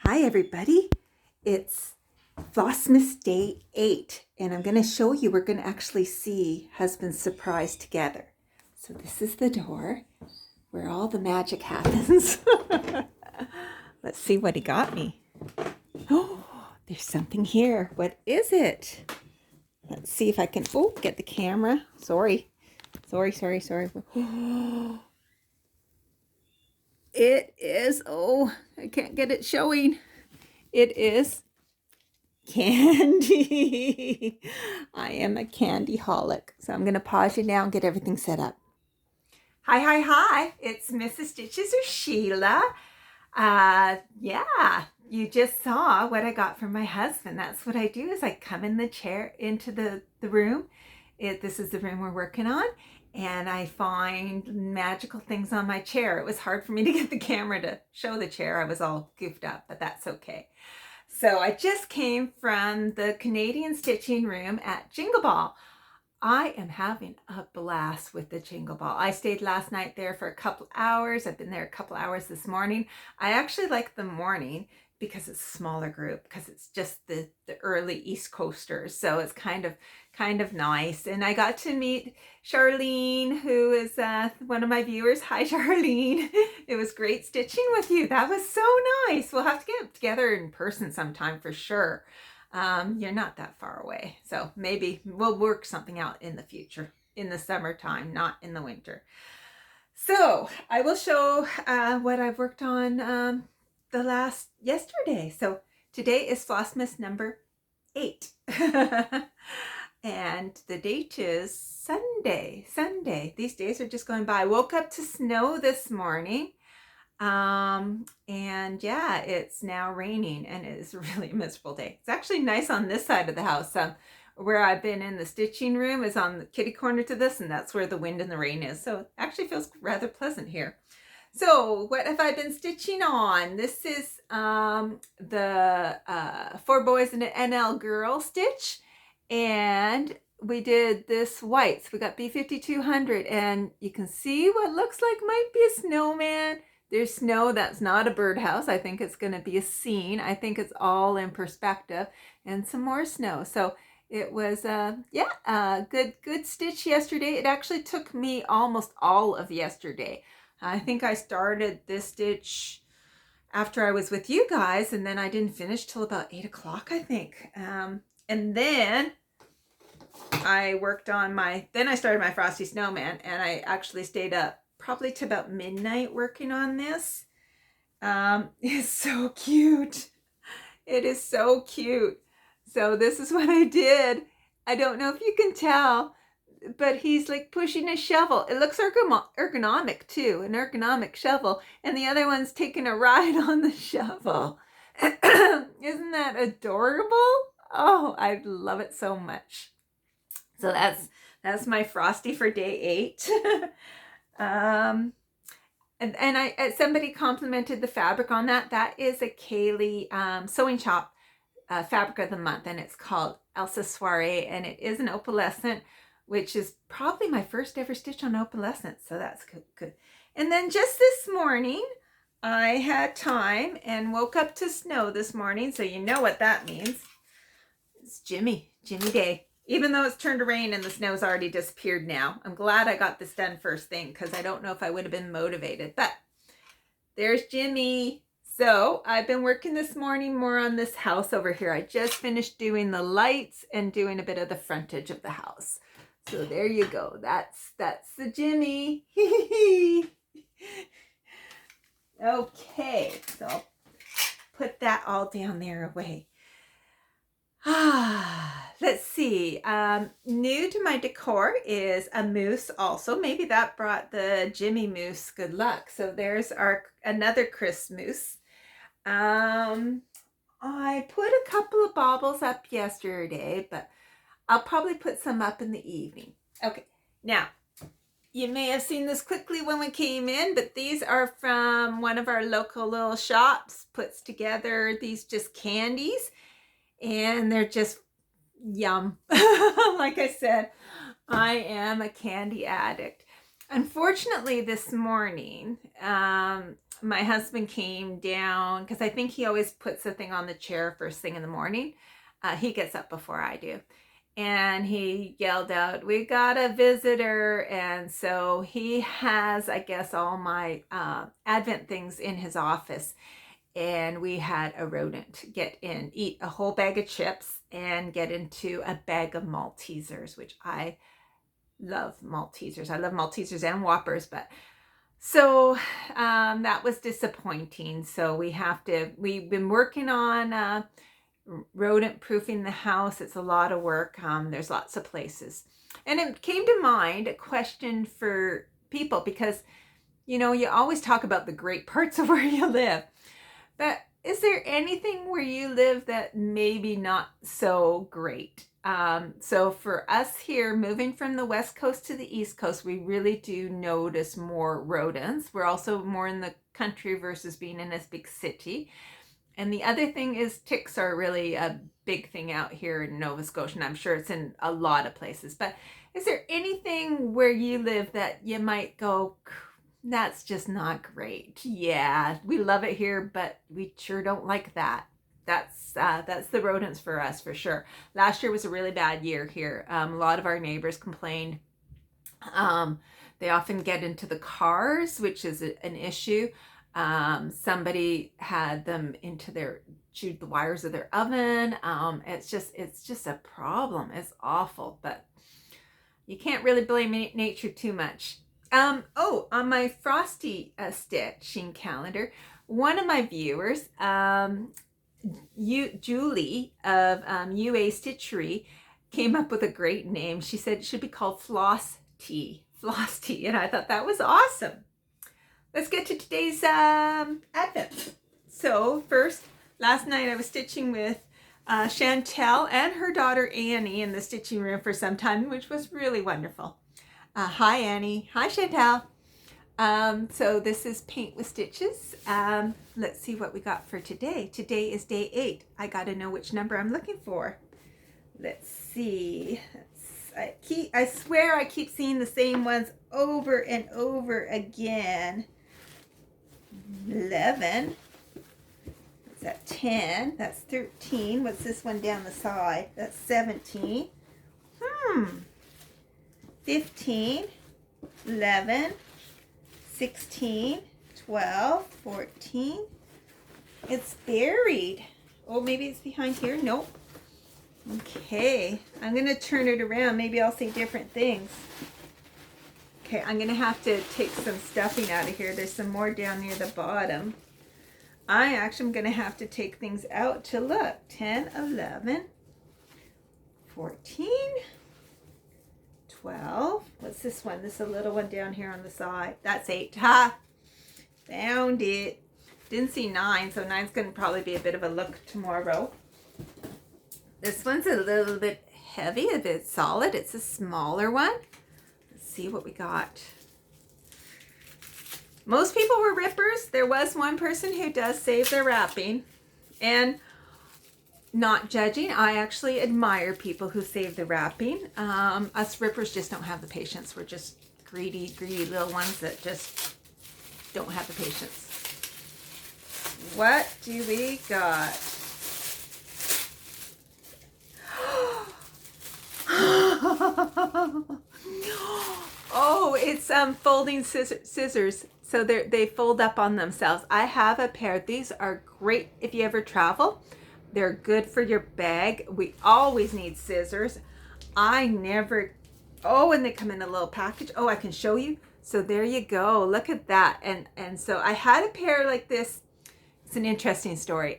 Hi everybody, it's Flossmas Day 8 and I'm going to show you, we're going to actually see husband's surprise together. So this is the door where all the magic happens. Let's see what he got me. Oh, there's something here. What is it? Let's see if I can, get the camera. Sorry. It is, I can't get it showing. It is candy. I am a candy holic. So I'm going to pause you now and get everything set up. Hi. It's Mrs. Stitches or Sheila. Yeah, you just saw what I got from my husband. That's what I do is I come in the chair into the room. This is the room we're working on. And I find magical things on my chair. It was hard for me to get the camera to show the chair. I was all goofed up, but that's okay. So I just came from the Canadian stitching room at Jingle Ball. I am having a blast with the Jingle Ball. I stayed last night there for a couple hours. I've been there a couple hours this morning. I actually like the morning because it's a smaller group, because it's just the early East Coasters. So it's kind of nice. And I got to meet Charlene, who is one of my viewers. Hi, Charlene. It was great stitching with you. That was so nice. We'll have to get together in person sometime for sure. You're not that far away. So maybe we'll work something out in the future, in the summertime, not in the winter. So I will show what I've worked on yesterday. So today is Flossmas number 8. And the date is Sunday. These days are just going by. I woke up to snow this morning. And yeah, it's now raining and it is a really miserable day. It's actually nice on this side of the house. Where I've been in the stitching room is on the kitty corner to this, and that's where the wind and the rain is. So it actually feels rather pleasant here. So what have I been stitching on? This is the 4 boys and an NL girl stitch. And we did this white. So we got B5200, and you can see what looks like might be a snowman. There's snow. That's not a birdhouse. I think it's going to be a scene. I think it's all in perspective, and some more snow. So it was, a good stitch yesterday. It actually took me almost all of yesterday. I think I started this stitch after I was with you guys, and then I didn't finish till about 8 o'clock, I think. And then I worked on then I started my Frosty Snowman, and I actually stayed up probably to about midnight working on this. It's so cute. It is so cute. So this is what I did. I don't know if you can tell, but he's like pushing a shovel. It looks ergonomic too, an ergonomic shovel. And the other one's taking a ride on the shovel. Isn't that adorable? Oh, I love it so much. So that's my Frosty for day 8. And somebody complimented the fabric on that. That is a Kaylee Sewing Shop fabric of the month, and it's called Elsa Soiree, and it is an opalescent, which is probably my first ever stitch on opalescent. So that's good. And then just this morning, I had time and woke up to snow this morning. So you know what that means. It's Jimmy Day. Even though it's turned to rain and the snow's already disappeared now. I'm glad I got this done first thing, because I don't know if I would have been motivated. But there's Jimmy. So I've been working this morning more on this house over here. I just finished doing the lights and doing a bit of the frontage of the house. So there you go. That's the Jimmy. Okay, so I'll put that all down there away. Let's see. New to my decor is a moose also. Maybe that brought the Jimmy moose good luck. So there's another Chris moose. I put a couple of baubles up yesterday, but I'll probably put some up in the evening. Okay, now you may have seen this quickly when we came in, but these are from one of our local little shops. Puts together these just candies. And they're just yum. Like I said, I am a candy addict. Unfortunately, this morning, my husband came down because I think he always puts the thing on the chair first thing in the morning. He gets up before I do. And he yelled out, "We got a visitor." And so he has, I guess, all my Advent things in his office. And we had a rodent get in, eat a whole bag of chips, and get into a bag of Maltesers, which I love Maltesers. I love Maltesers and Whoppers, but so that was disappointing. So we've been working on rodent proofing the house. It's a lot of work. There's lots of places. And it came to mind a question for people because, you know, you always talk about the great parts of where you live. But is there anything where you live that maybe not so great? So for us here, moving from the West Coast to the East Coast, we really do notice more rodents. We're also more in the country versus being in this big city. And the other thing is ticks are really a big thing out here in Nova Scotia, and I'm sure it's in a lot of places. But is there anything where you live that you might go, that's just not great? Yeah, we love it here, but we sure don't like that. That's the rodents for us for sure. Last year was a really bad year here. A lot of our neighbors complained. They often get into the cars, which is an issue. Somebody had them chewed the wires of their oven. It's just a problem. It's awful, but you can't really blame nature too much. On my Frosty stitching calendar, one of my viewers, Julie of UA Stitchery, came up with a great name. She said it should be called Floss Tea, and I thought that was awesome. Let's get to today's Advent. So first, last night I was stitching with Chantel and her daughter Annie in the stitching room for some time, which was really wonderful. Hi Annie. Hi Chantel. So this is Paint with Stitches. Let's see what we got for today. Today is day 8. I got to know which number I'm looking for. Let's see. I swear I keep seeing the same ones over and over again. 11. What's that? 10. That's 13. What's this one down the side? That's 17. 15. 11. 16. 12. 14. It's buried. Oh, maybe it's behind here. Nope. Okay. I'm going to turn it around. Maybe I'll see different things. Okay, I'm going to have to take some stuffing out of here. There's some more down near the bottom. I actually am going to have to take things out to look. 10, 11, 14, 12. What's this one? This is a little one down here on the side. That's 8. Ha! Found it. Didn't see 9, so 9's going to probably be a bit of a look tomorrow. This one's a little bit heavy, a bit solid. It's a smaller one. See what we got. Most people were rippers. There was one person who does save their wrapping, and not judging, I actually admire people who save the wrapping. Us rippers just don't have the patience. We're just greedy little ones that just don't have the patience. What do we got? Oh, it's folding scissors. So they fold up on themselves. I have a pair. These are great if you ever travel. They're good for your bag. We always need scissors. And they come in a little package. Oh, I can show you. So there you go. Look at that. And so I had a pair like this. It's an interesting story.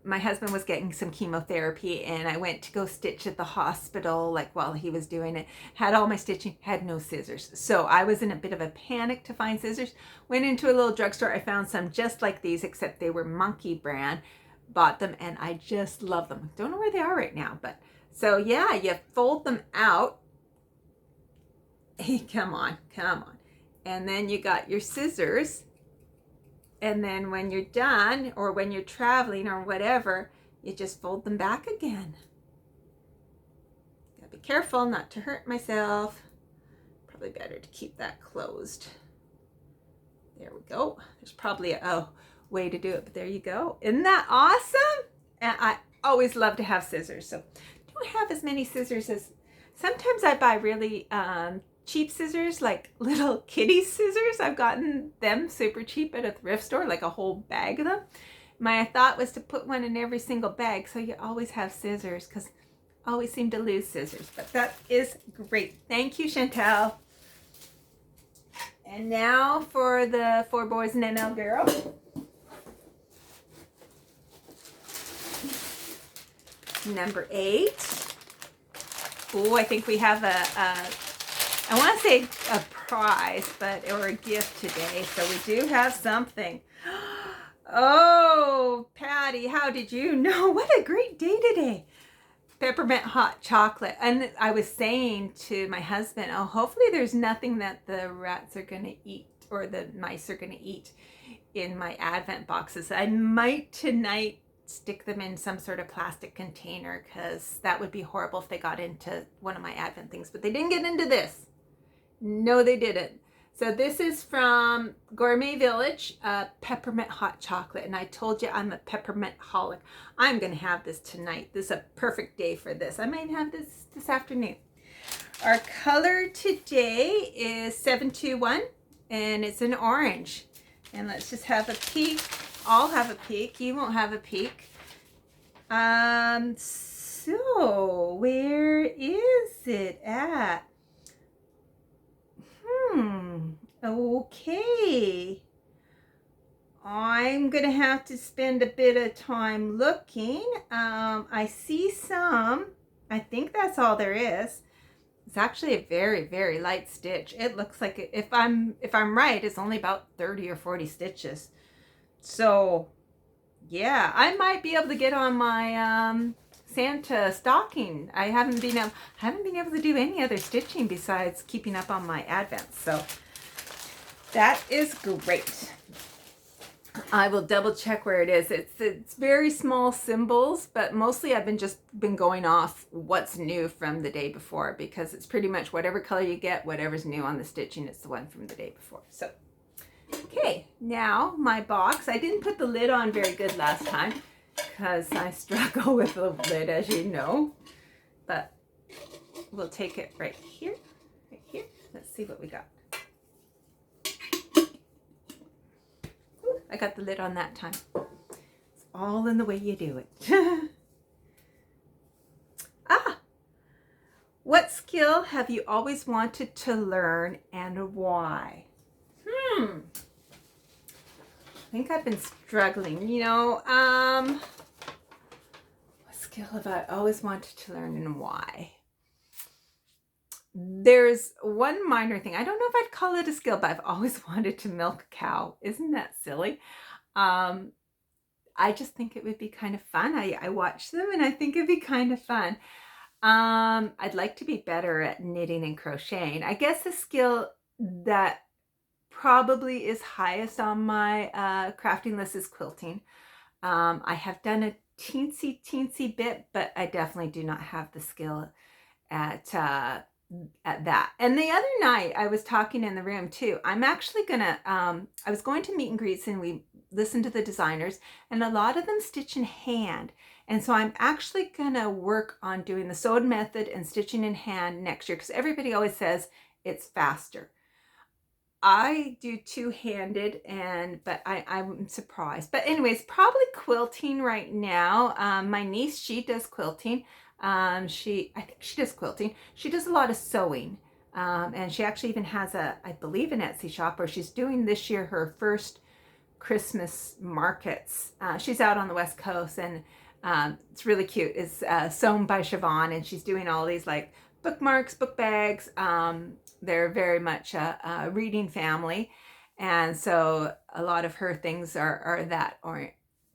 My husband was getting some chemotherapy, and I went to go stitch at the hospital, like while he was doing it. Had all my stitching, had no scissors. So I was in a bit of a panic to find scissors. Went into a little drugstore. I found some just like these, except they were Monkey brand. Bought them, and I just love them. Don't know where they are right now, but so yeah, you fold them out. Hey, come on. And then you got your scissors. And then when you're done, or when you're traveling or whatever, you just fold them back again. Gotta be careful not to hurt myself. Probably better to keep that closed. There we go. There's probably a way to do it, but there you go. Isn't that awesome? And I always love to have scissors. So I don't have as many scissors as, sometimes I buy really cheap scissors, like little kitty scissors. I've gotten them super cheap at a thrift store, like a whole bag of them. My thought was to put one in every single bag so you always have scissors, because I always seem to lose scissors. But that is great. Thank you, Chantel. And now for the 4 boys and an L girl. Number 8. Oh, I think we have I want to say a prize, or a gift today. So we do have something. Oh, Patty, how did you know? What a great day today. Peppermint hot chocolate. And I was saying to my husband, oh, hopefully there's nothing that the rats are going to eat or the mice are going to eat in my Advent boxes. I might tonight stick them in some sort of plastic container, because that would be horrible if they got into one of my Advent things. But they didn't get into this. No, they didn't. So this is from Gourmet Village, peppermint hot chocolate. And I told you I'm a peppermint holic. I'm going to have this tonight. This is a perfect day for this. I might have this afternoon. Our color today is 721, and it's an orange. And let's just have a peek. I'll have a peek. You won't have a peek. So where is it at? Okay. I'm going to have to spend a bit of time looking. I see some. I think that's all there is. It's actually a very, very light stitch. It looks like, if I'm right, it's only about 30 or 40 stitches. So, yeah, I might be able to get on my Santa stocking. I haven't been able to do any other stitching besides keeping up on my Advents. So that is great. I will double check where it is. It's very small symbols, but mostly I've been going off what's new from the day before, because it's pretty much whatever color you get, whatever's new on the stitching, it's the one from the day before. So, okay, now my box. I didn't put the lid on very good last time because I struggle with the lid, as you know, but we'll take it right here. Let's see what we got. I got the lid on that time. It's all in the way you do it. What skill have you always wanted to learn, and why? I think I've been struggling, what skill have I always wanted to learn, and why? There's one minor thing. I don't know if I'd call it a skill, but I've always wanted to milk a cow. Isn't that silly? I just think it would be kind of fun. I watch them and I think it'd be kind of fun. I'd like to be better at knitting and crocheting. I guess the skill that probably is highest on my crafting list is quilting. I have done a teensy bit, but I definitely do not have the skill at that. And the other night I was talking in the room too. I'm actually gonna I was going to meet and greets, and we listened to the designers, and a lot of them stitch in hand, and so I'm actually gonna work on doing the sewed method and stitching in hand next year, because everybody always says it's faster. I do two-handed, but I'm surprised. But anyways, probably quilting right now. My niece, she does quilting. I think she does quilting. She does a lot of sewing. And she actually even has I believe, an Etsy shop where she's doing this year her first Christmas markets. She's out on the West Coast, and it's really cute. It's sewn by Siobhan, and she's doing all these like bookmarks, book bags. They're very much a reading family, and so a lot of her things are that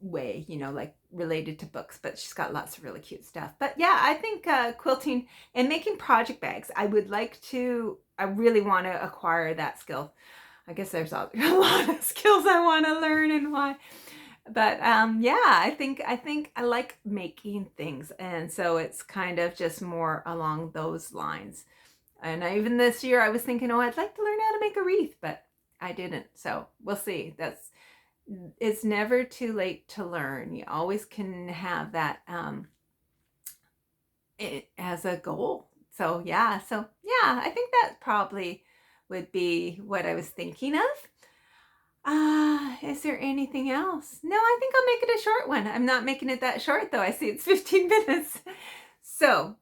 way, like related to books, but she's got lots of really cute stuff. But yeah, I think quilting and making project bags, I really want to acquire that skill. I guess there's a lot of skills I want to learn, and why. But yeah, I think I like making things, and so it's kind of just more along those lines. And even this year I was thinking, I'd like to learn how to make a wreath, but I didn't. So we'll see. It's never too late to learn. You always can have that as a goal. So yeah, I think that probably would be what I was thinking of. Is there anything else? No, I think I'll make it a short one. I'm not making it that short though. I see it's 15 minutes. So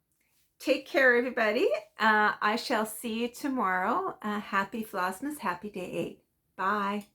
take care, everybody. I shall see you tomorrow. Happy Flossmas, happy day 8. Bye.